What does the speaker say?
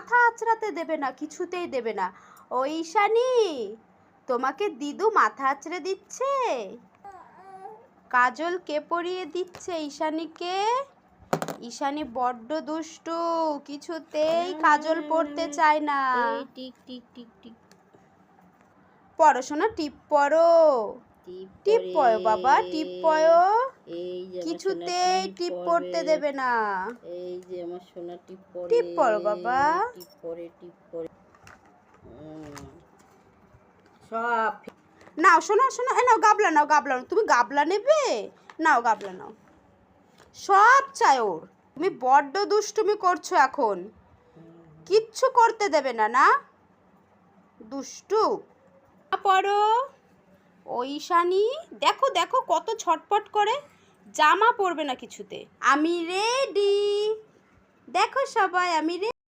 মাথা আঁচড়াতে দেবে না, কিছুতেই দেবে না। ও ঈশানী, তোমাকে দিদু মাথা আঁচড়ে দিচ্ছে। কাজল কে পরিয়ে দিচ্ছে ঈশানীকে? ঈশানী বড্ড দুষ্টু, কিছুতেই কাজল পড়তে চায় না। টিক টিক টিক টিক পড়াশোনা টিপ পড়ো, টিপ পড়ো বাবা, টিপ পড়ো। কিছুতেই টিপ পড়তে দেবে না। এই যে আমার সোনা টিপ পড়ে, টিপ পড়ো বাবা, টিপ পড়ে টিপ পড়ে সব। নাও শোনো শোনো, এ নাও গাবলা, নাও গাবলা, তুমি গাবলা নেবে, নাও গাবলা নাও। সব চাই ওর। তুমি বড্ড দুষ্টুমি করছো এখন, কিচ্ছু করতে দেবে না। না দুষ্টু পড়ো। ও ঈশানী, দেখো দেখো কত ছটপট করে, জামা পরবে না কিছুতে। আমি রেডি, দেখো সবাই আমি রেডি।